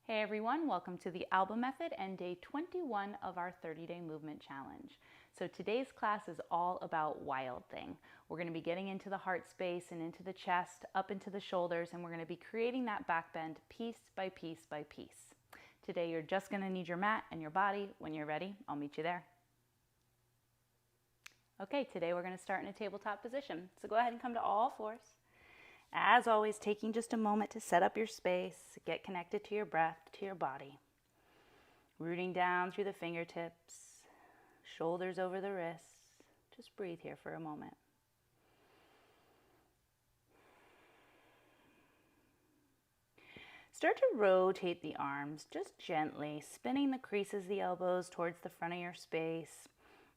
Hey everyone, welcome to the Alba Method and day 21 of our 30-day movement challenge. So today's class is all about Wild Thing. We're going to be getting into the heart space and into the chest, up into the shoulders, and we're going to be creating that back bend piece by piece by piece. Today you're just going to need your mat and your body. When you're ready, I'll meet you there. Okay, today we're going to start in a tabletop position. So go ahead and come to all fours. As always, taking just a moment to set up your space, get connected to your breath, to your body. Rooting down through the fingertips, shoulders over the wrists. Just breathe here for a moment. Start to rotate the arms just gently, spinning the creases of the elbows towards the front of your space,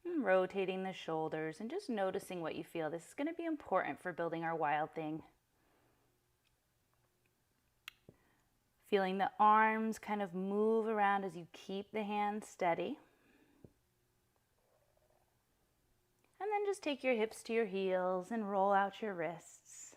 and rotating the shoulders, and just noticing what you feel. This is going to be important for building our Wild Thing. Feeling the arms kind of move around as you keep the hands steady. And then just take your hips to your heels and roll out your wrists.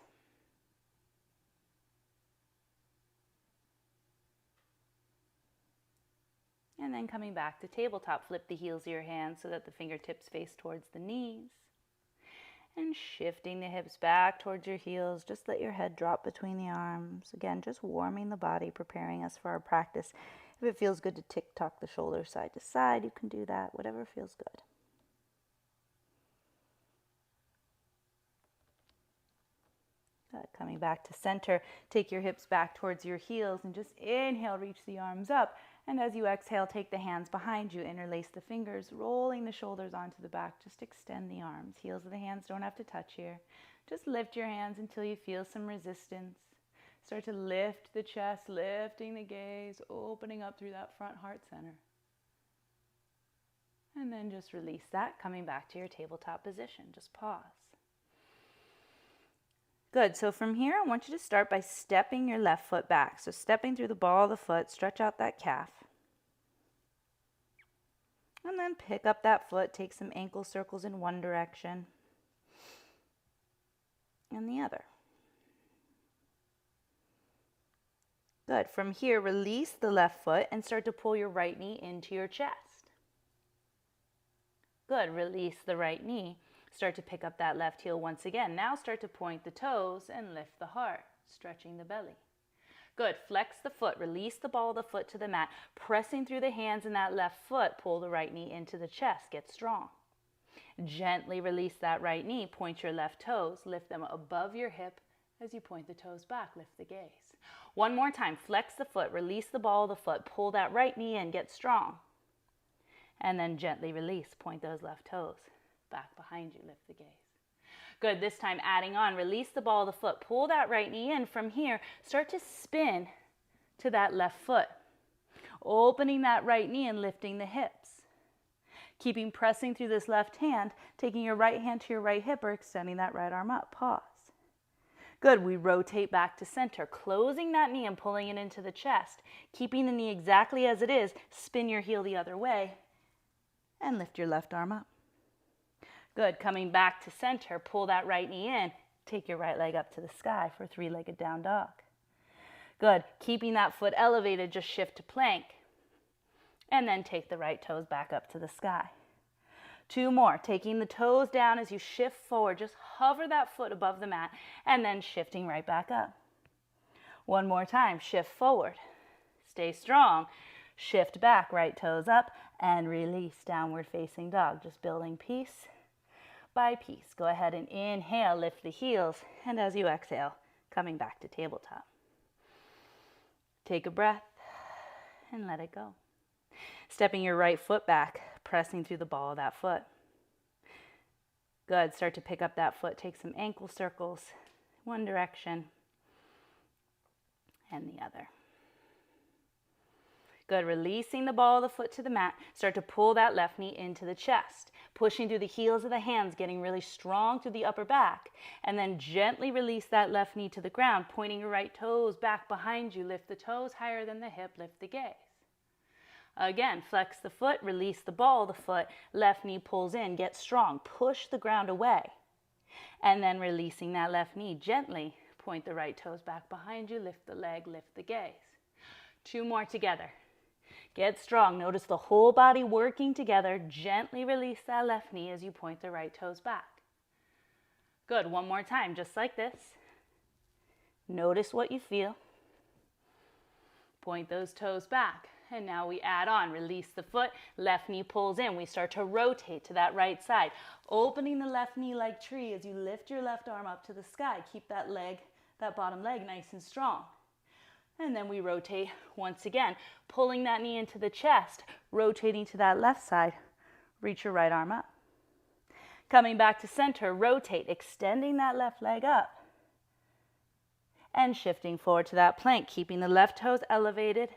And then coming back to tabletop, flip the heels of your hands so that the fingertips face towards the knees. And shifting the hips back towards your heels, just let your head drop between the arms. Again, just warming the body, preparing us for our practice. If it feels good to tick-tock the shoulders side to side, you can do that, whatever feels good. Good. Coming back to center, take your hips back towards your heels and just inhale, reach the arms up. And as you exhale, take the hands behind you, interlace the fingers, rolling the shoulders onto the back. Just extend the arms. Heels of the hands don't have to touch here. Just lift your hands until you feel some resistance. Start to lift the chest, lifting the gaze, opening up through that front heart center. And then just release that, coming back to your tabletop position. Just pause. Good, so from here, I want you to start by stepping your left foot back. So stepping through the ball of the foot, stretch out that calf. And then pick up that foot, take some ankle circles in one direction and the other. Good, from here, release the left foot and start to pull your right knee into your chest. Good, release the right knee. Start to pick up that left heel once again. Now start to point the toes and lift the heart, stretching the belly. Good. Flex the foot. Release the ball of the foot to the mat. Pressing through the hands in that left foot, pull the right knee into the chest. Get strong. Gently release that right knee. Point your left toes. Lift them above your hip as you point the toes back. Lift the gaze. One more time. Flex the foot. Release the ball of the foot. Pull that right knee in. Get strong. And then gently release. Point those left toes back behind you. Lift the gaze. Good. This time adding on. Release the ball of the foot. Pull that right knee in. From here, start to spin to that left foot. Opening that right knee and lifting the hips. Keeping pressing through this left hand, taking your right hand to your right hip or extending that right arm up. Pause. Good. We rotate back to center, closing that knee and pulling it into the chest. Keeping the knee exactly as it is, spin your heel the other way and lift your left arm up. Good. Coming back to center, pull that right knee in. Take your right leg up to the sky for three-legged down dog. Good. Keeping that foot elevated, just shift to plank. And then take the right toes back up to the sky. Two more. Taking the toes down as you shift forward. Just hover that foot above the mat and then shifting right back up. One more time. Shift forward. Stay strong. Shift back, right toes up, and release, downward facing dog. Just building piece by piece. Go ahead and inhale, lift the heels, and as you exhale, coming back to tabletop. Take a breath and let it go. Stepping your right foot back, pressing through the ball of that foot. Good. Start to pick up that foot. Take some ankle circles, one direction and the other. Good. Releasing the ball of the foot to the mat. Start to pull that left knee into the chest. Pushing through the heels of the hands, getting really strong through the upper back. And then gently release that left knee to the ground, pointing your right toes back behind you. Lift the toes higher than the hip. Lift the gaze. Again, flex the foot, release the ball of the foot. Left knee pulls in. Get strong. Push the ground away. And then releasing that left knee gently. Point the right toes back behind you. Lift the leg. Lift the gaze. 2 more together. Get strong. Notice the whole body working together. Gently release that left knee as you point the right toes back. Good. 1 more time, just like this. Notice what you feel. Point those toes back. And now we add on. Release the foot. Left knee pulls in. We start to rotate to that right side. Opening the left knee like tree as you lift your left arm up to the sky. Keep that leg, that bottom leg nice and strong. And then we rotate once again, pulling that knee into the chest, rotating to that left side. Reach your right arm up. Coming back to center, rotate, extending that left leg up. And shifting forward to that plank, keeping the left toes elevated.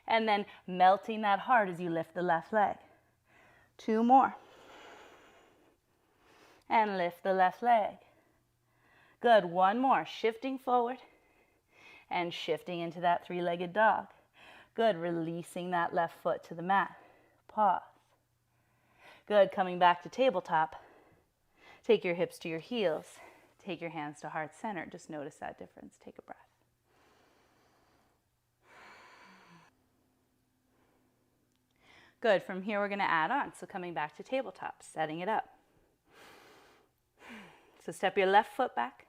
And then melting that heart as you lift the left leg. 2 more. And lift the left leg. Good. 1 more. Shifting forward. And shifting into that 3-legged dog. Good. Releasing that left foot to the mat. Pause. Good. Coming back to tabletop. Take your hips to your heels. Take your hands to heart center. Just notice that difference. Take a breath. Good. From here, we're going to add on. So coming back to tabletop, setting it up. So step your left foot back.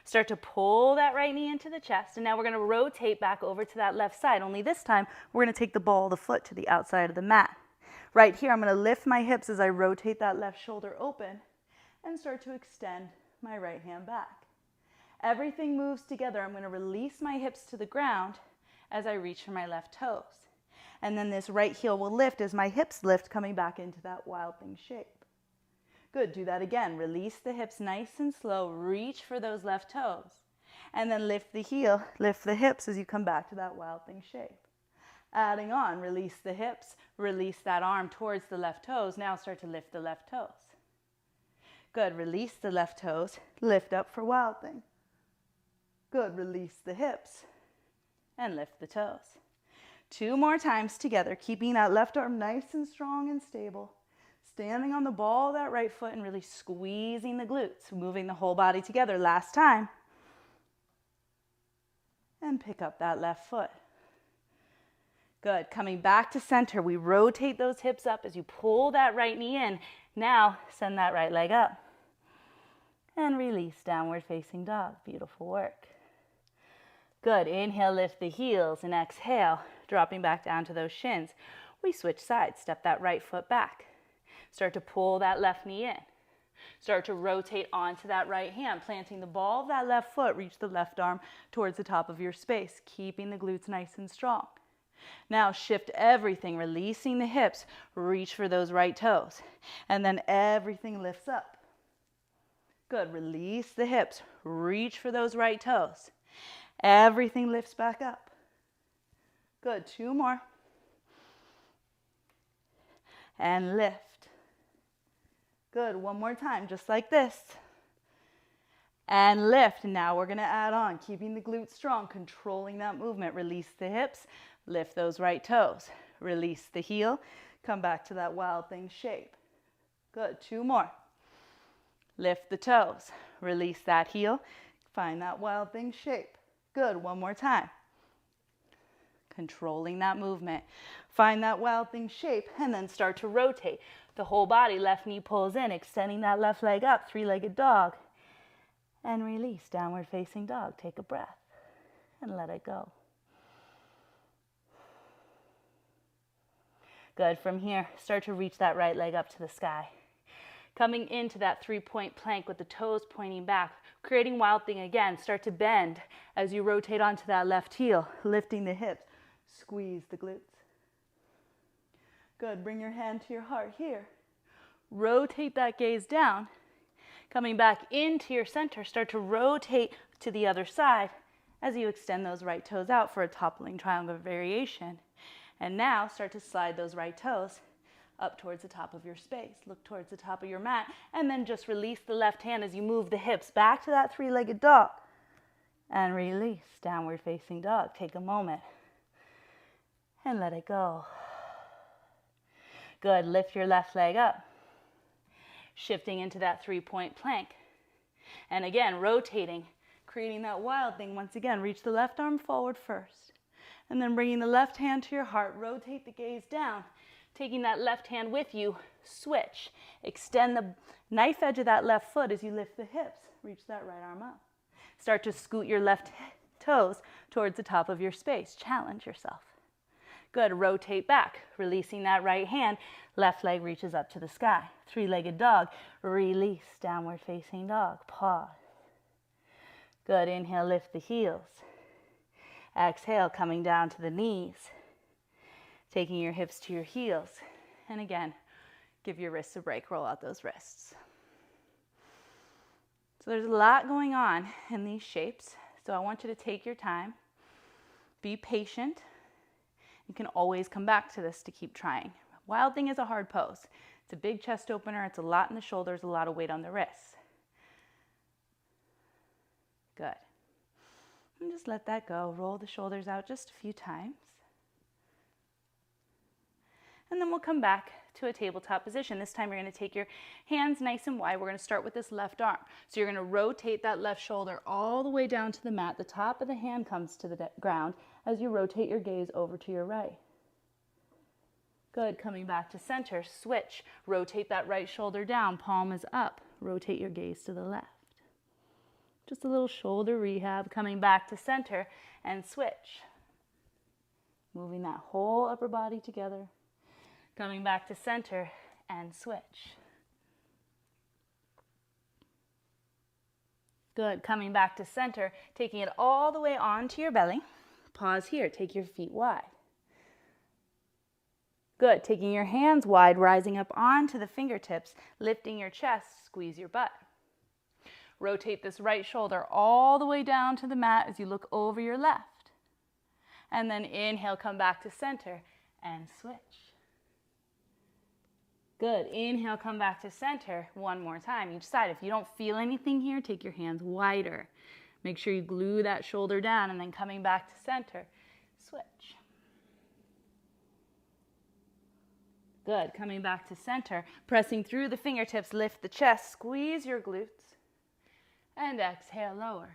Start to pull that right knee into the chest. And now we're going to rotate back over to that left side. Only this time, we're going to take the ball of the foot to the outside of the mat. Right here, I'm going to lift my hips as I rotate that left shoulder open and start to extend my right hand back. Everything moves together. I'm going to release my hips to the ground as I reach for my left toes. And then this right heel will lift as my hips lift, coming back into that wild thing shape. Good. Do that again. Release the hips nice and slow. Reach for those left toes. And then lift the heel, lift the hips as you come back to that wild thing shape. Adding on, release the hips, release that arm towards the left toes. Now start to lift the left toes. Good. Release the left toes, lift up for wild thing. Good. Release the hips and lift the toes. 2 more times together, keeping that left arm nice and strong and stable. Standing on the ball of that right foot and really squeezing the glutes, moving the whole body together. Last time. And pick up that left foot. Good. Coming back to center, we rotate those hips up as you pull that right knee in. Now, send that right leg up. And release, downward facing dog. Beautiful work. Good. Inhale, lift the heels, and exhale, dropping back down to those shins. We switch sides. Step that right foot back. Start to pull that left knee in. Start to rotate onto that right hand, planting the ball of that left foot. Reach the left arm towards the top of your space, keeping the glutes nice and strong. Now shift everything, releasing the hips. Reach for those right toes. And then everything lifts up. Good. Release the hips. Reach for those right toes. Everything lifts back up. Good. 2 more. And lift. Good. 1 more time, just like this. And lift. Now we're going to add on, keeping the glutes strong, controlling that movement. Release the hips, lift those right toes. Release the heel, come back to that wild thing shape. Good. 2 more. Lift the toes, release that heel, find that wild thing shape. Good. 1 more time. Controlling that movement. Find that wild thing shape and then start to rotate. The whole body, left knee pulls in, extending that left leg up, 3-legged dog. And release, downward facing dog. Take a breath and let it go. Good. From here, start to reach that right leg up to the sky. Coming into that 3-point plank with the toes pointing back, creating wild thing again. Start to bend as you rotate onto that left heel, lifting the hips. Squeeze the glutes. Good. Bring your hand to your heart here. Rotate that gaze down. Coming back into your center, start to rotate to the other side as you extend those right toes out for a toppling triangle variation. And now start to slide those right toes up towards the top of your space. Look towards the top of your mat and then just release the left hand as you move the hips back to that 3-legged dog. And release, downward facing dog. Take a moment and let it go. Good. Lift your left leg up. Shifting into that 3-point plank. And again, rotating, creating that wild thing. Once again, reach the left arm forward first. And then bringing the left hand to your heart, rotate the gaze down. Taking that left hand with you, switch. Extend the knife edge of that left foot as you lift the hips. Reach that right arm up. Start to scoot your left toes towards the top of your space. Challenge yourself. Good, rotate back, releasing that right hand. Left leg reaches up to the sky. Three-legged dog, release, downward facing dog. Pause. Good, inhale, lift the heels. Exhale, coming down to the knees. Taking your hips to your heels. And again, give your wrists a break, roll out those wrists. So there's a lot going on in these shapes. So I want you to take your time, be patient. You can always come back to this to keep trying. Wild Thing is a hard pose. It's a big chest opener. It's a lot in the shoulders, a lot of weight on the wrists. Good. And just let that go. Roll the shoulders out just a few times. And then we'll come back to a tabletop position. This time you're going to take your hands nice and wide. We're going to start with this left arm. So you're going to rotate that left shoulder all the way down to the mat. The top of the hand comes to the ground as you rotate your gaze over to your right. Good. Coming back to center. Switch. Rotate that right shoulder down. Palm is up. Rotate your gaze to the left. Just a little shoulder rehab. Coming back to center and switch. Moving that whole upper body together. Coming back to center and switch. Good. Coming back to center, taking it all the way onto your belly. Pause here. Take your feet wide. Good. Taking your hands wide, rising up onto the fingertips, lifting your chest, squeeze your butt. Rotate this right shoulder all the way down to the mat as you look over your left. And then inhale, come back to center and switch. Good. Inhale, come back to center. One more time, each side. If you don't feel anything here, take your hands wider. Make sure you glue that shoulder down and then coming back to center. Switch. Good. Coming back to center. Pressing through the fingertips, lift the chest, squeeze your glutes. And exhale, lower.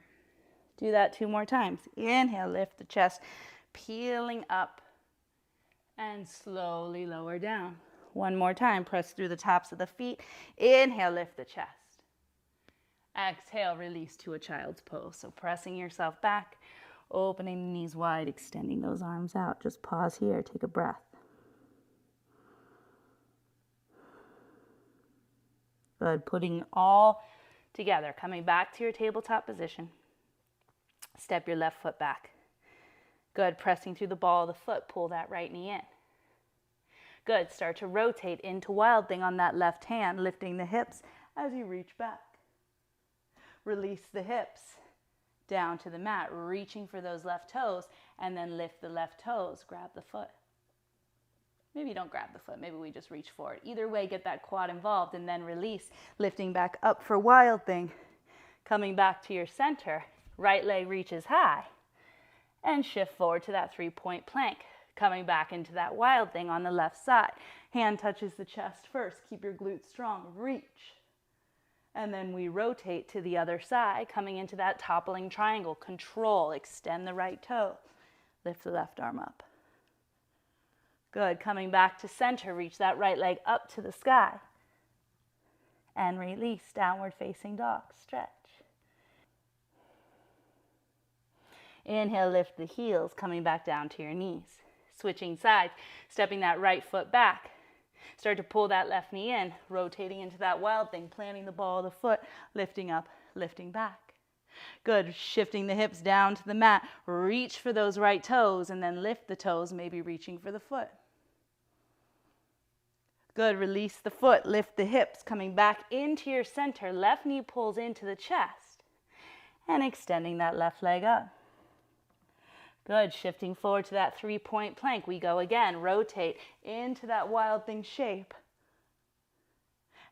Do that 2 more times. Inhale, lift the chest, peeling up. And slowly lower down. 1 more time, press through the tops of the feet. Inhale, lift the chest. Exhale, release to a child's pose. So pressing yourself back, opening the knees wide, extending those arms out. Just pause here, take a breath. Good, putting it all together. Coming back to your tabletop position. Step your left foot back. Good, pressing through the ball of the foot, pull that right knee in. Good. Start to rotate into Wild Thing on that left hand, lifting the hips as you reach back. Release the hips down to the mat, reaching for those left toes, and then lift the left toes. Grab the foot. Maybe you don't grab the foot. Maybe we just reach forward. Either way, get that quad involved and then release, lifting back up for Wild Thing. Coming back to your center, right leg reaches high, and shift forward to that 3-point plank. Coming back into that Wild Thing on the left side. Hand touches the chest first. Keep your glutes strong. Reach. And then we rotate to the other side, coming into that toppling triangle. Control. Extend the right toe. Lift the left arm up. Good. Coming back to center. Reach that right leg up to the sky. And release. Downward facing dog. Stretch. Inhale, lift the heels, coming back down to your knees. Switching sides, stepping that right foot back. Start to pull that left knee in, rotating into that Wild Thing, planting the ball of the foot, lifting up, lifting back. Good, shifting the hips down to the mat. Reach for those right toes and then lift the toes, maybe reaching for the foot. Good, release the foot, lift the hips, coming back into your center. Left knee pulls into the chest and extending that left leg up. Good, shifting forward to that 3-point plank. We go again, rotate into that Wild Thing shape.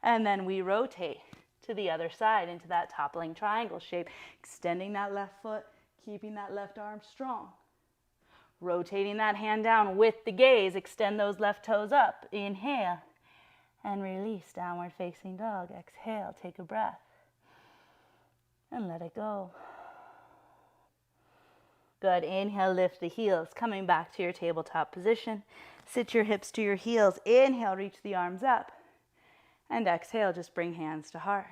And then we rotate to the other side into that toppling triangle shape, extending that left foot, keeping that left arm strong. Rotating that hand down with the gaze, extend those left toes up. Inhale and release, downward facing dog. Exhale, take a breath and let it go. Good. Inhale, lift the heels. Coming back to your tabletop position. Sit your hips to your heels. Inhale, reach the arms up. And exhale, just bring hands to heart.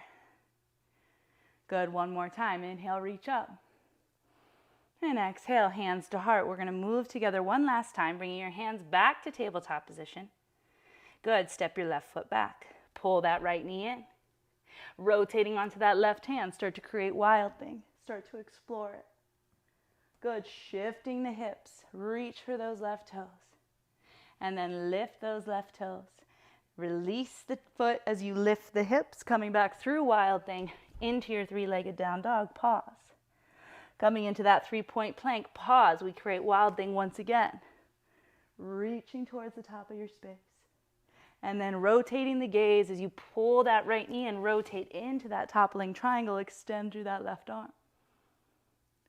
Good. One more time. Inhale, reach up. And exhale, hands to heart. We're going to move together one last time, bringing your hands back to tabletop position. Good. Step your left foot back. Pull that right knee in. Rotating onto that left hand. Start to create wild thing. Start to explore it. Good. Shifting the hips. Reach for those left toes. And then lift those left toes. Release the foot as you lift the hips. Coming back through wild thing into your three-legged down dog. Pause. Coming into that three-point plank. Pause. We create wild thing once again. Reaching towards the top of your space. And then rotating the gaze as you pull that right knee and rotate into that toppling triangle. Extend through that left arm.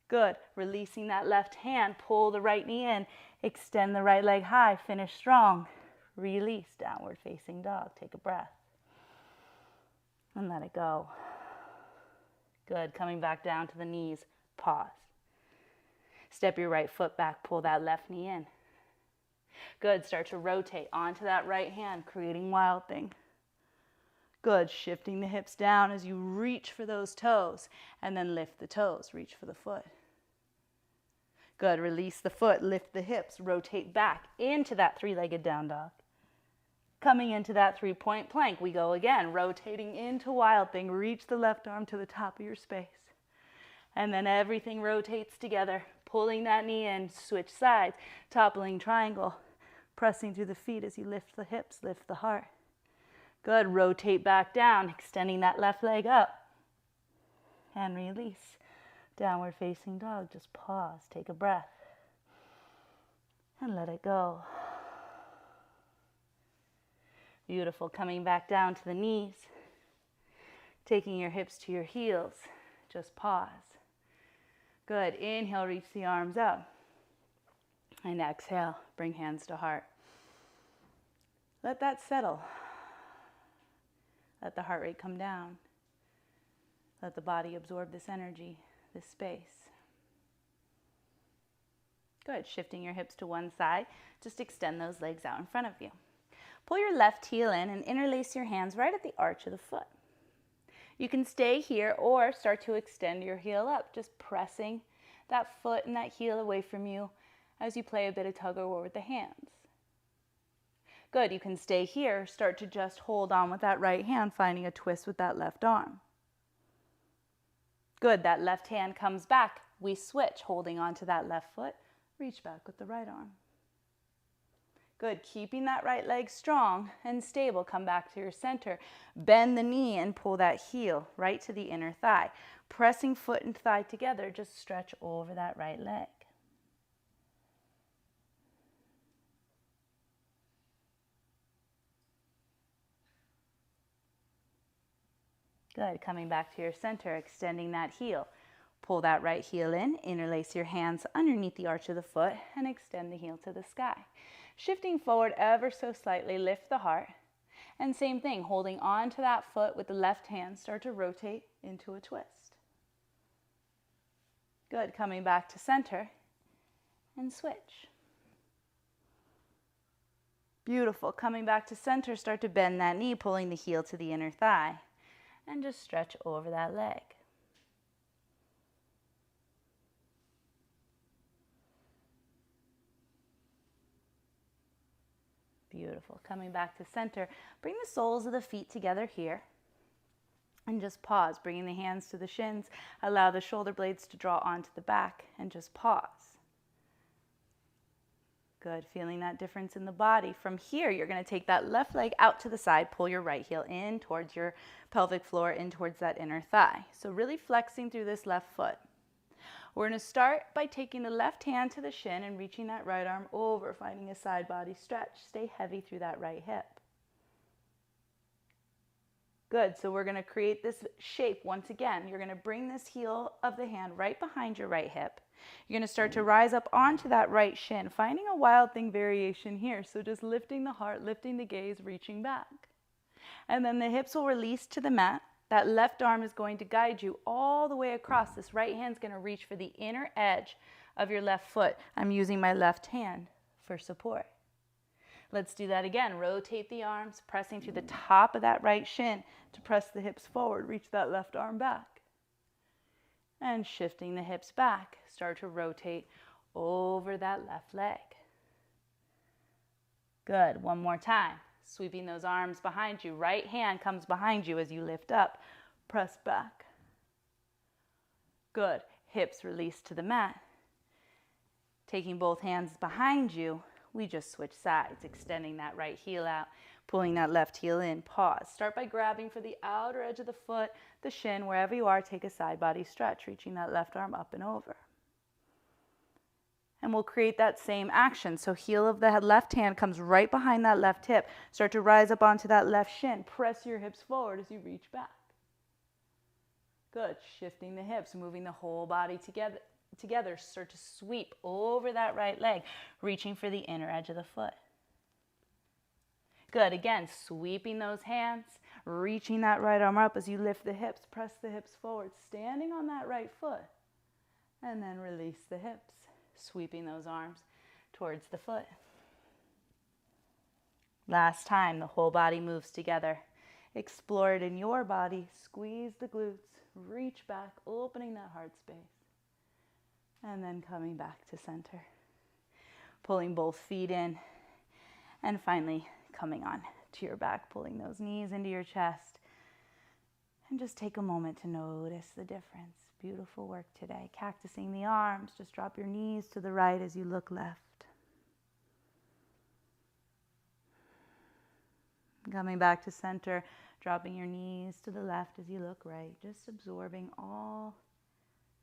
Good. Releasing that left hand. Pull the right knee in. Extend the right leg high. Finish strong. Release. Downward facing dog. Take a breath. And let it go. Good. Coming back down to the knees. Pause. Step your right foot back. Pull that left knee in. Good. Start to rotate onto that right hand, creating wild thing. Good. Shifting the hips down as you reach for those toes, and then lift the toes. Reach for the foot. Good. Release the foot, lift the hips, rotate back into that three-legged down dog. Coming into that three-point plank, we go again, rotating into wild thing. Reach the left arm to the top of your space. And then everything rotates together, pulling that knee in, switch sides, toppling triangle, pressing through the feet as you lift the hips, lift the heart. Good. Rotate back down, extending that left leg up. And release. Downward facing dog. Just pause. Take a breath. And let it go. Beautiful. Coming back down to the knees. Taking your hips to your heels. Just pause. Good. Inhale, reach the arms up. And exhale, bring hands to heart. Let that settle. Let the heart rate come down. Let the body absorb this energy, this space. Good. Shifting your hips to one side. Just extend those legs out in front of you. Pull your left heel in and interlace your hands right at the arch of the foot. You can stay here or start to extend your heel up, just pressing that foot and that heel away from you as you play a bit of tug of war with the hands. Good. You can stay here, start to just hold on with that right hand, finding a twist with that left arm. Good. That left hand comes back. We switch, holding on to that left foot. Reach back with the right arm. Good. Keeping that right leg strong and stable. Come back to your center. Bend the knee and pull that heel right to the inner thigh. Pressing foot and thigh together, just stretch over that right leg. Good. Coming back to your center, extending that heel. Pull that right heel in, interlace your hands underneath the arch of the foot, and extend the heel to the sky. Shifting forward ever so slightly, lift the heart. And same thing, holding on to that foot with the left hand, start to rotate into a twist. Good. Coming back to center and switch. Beautiful. Coming back to center, start to bend that knee, pulling the heel to the inner thigh. And just stretch over that leg. Beautiful. Coming back to center, bring the soles of the feet together here. And just pause, bringing the hands to the shins. Allow the shoulder blades to draw onto the back and just pause. Good. Feeling that difference in the body. From here, you're going to take that left leg out to the side, pull your right heel in towards your pelvic floor, in towards that inner thigh. So really flexing through this left foot. We're going to start by taking the left hand to the shin and reaching that right arm over, finding a side body stretch. Stay heavy through that right hip. Good. So we're going to create this shape once again. You're going to bring this heel of the hand right behind your right hip. You're going to start to rise up onto that right shin, finding a wild thing variation here. So just lifting the heart, lifting the gaze, reaching back. And then the hips will release to the mat. That left arm is going to guide you all the way across. This right hand's going to reach for the inner edge of your left foot. I'm using my left hand for support. Let's do that again. Rotate the arms, pressing through the top of that right shin to press the hips forward. Reach that left arm back. And shifting the hips back, start to rotate over that left leg. Good. One more time. Sweeping those arms behind you. Right hand comes behind you as you lift up. Press back. Good. Hips release to the mat. Taking both hands behind you, we just switch sides, extending that right heel out, pulling that left heel in. Pause. Start by grabbing for the outer edge of the foot, the shin, wherever you are. Take a side body stretch, reaching that left arm up and over. And we'll create that same action. So heel of the left hand comes right behind that left hip. Start to rise up onto that left shin. Press your hips forward as you reach back. Good. Shifting the hips, moving the whole body together. Start to sweep over that right leg, reaching for the inner edge of the foot. Good. Again, sweeping those hands, reaching that right arm up as you lift the hips. Press the hips forward, standing on that right foot. And then release the hips, sweeping those arms towards the foot. Last time, the whole body moves together. Explore it in your body. Squeeze the glutes, reach back, opening that heart space. And then coming back to center. Pulling both feet in. And finally, coming on to your back, pulling those knees into your chest. And just take a moment to notice the difference. Beautiful work today. Cactusing the arms. Just drop your knees to the right as you look left. Coming back to center, dropping your knees to the left as you look right. Just absorbing all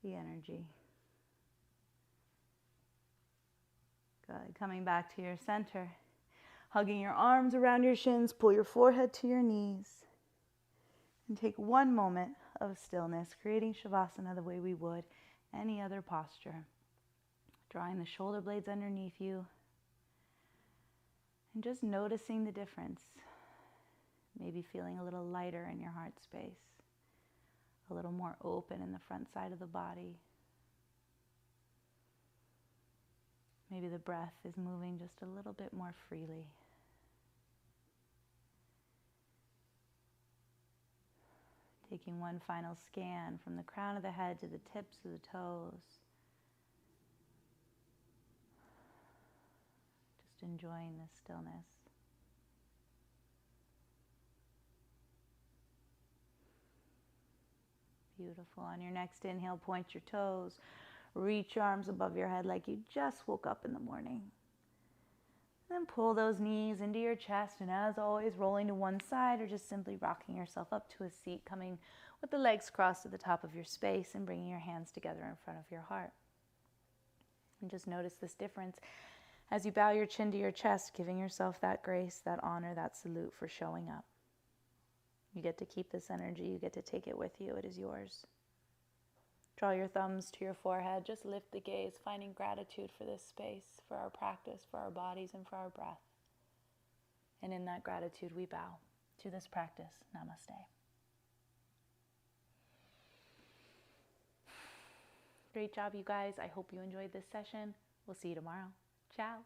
the energy. Good. Coming back to your center. Hugging your arms around your shins. Pull your forehead to your knees. And take one moment of stillness, creating Shavasana the way we would any other posture. Drawing the shoulder blades underneath you. And just noticing the difference. Maybe feeling a little lighter in your heart space. A little more open in the front side of the body. Maybe the breath is moving just a little bit more freely. Taking one final scan from the crown of the head to the tips of the toes. Just enjoying this stillness. Beautiful. On your next inhale, point your toes. Reach your arms above your head like you just woke up in the morning. Then pull those knees into your chest, and as always, rolling to one side or just simply rocking yourself up to a seat, coming with the legs crossed to the top of your space and bringing your hands together in front of your heart. And just notice this difference as you bow your chin to your chest, giving yourself that grace, that honor, that salute for showing up. You get to keep this energy. You get to take it with you. It is yours. Draw your thumbs to your forehead. Just lift the gaze, finding gratitude for this space, for our practice, for our bodies, and for our breath. And in that gratitude, we bow to this practice. Namaste. Great job, you guys. I hope you enjoyed this session. We'll see you tomorrow. Ciao.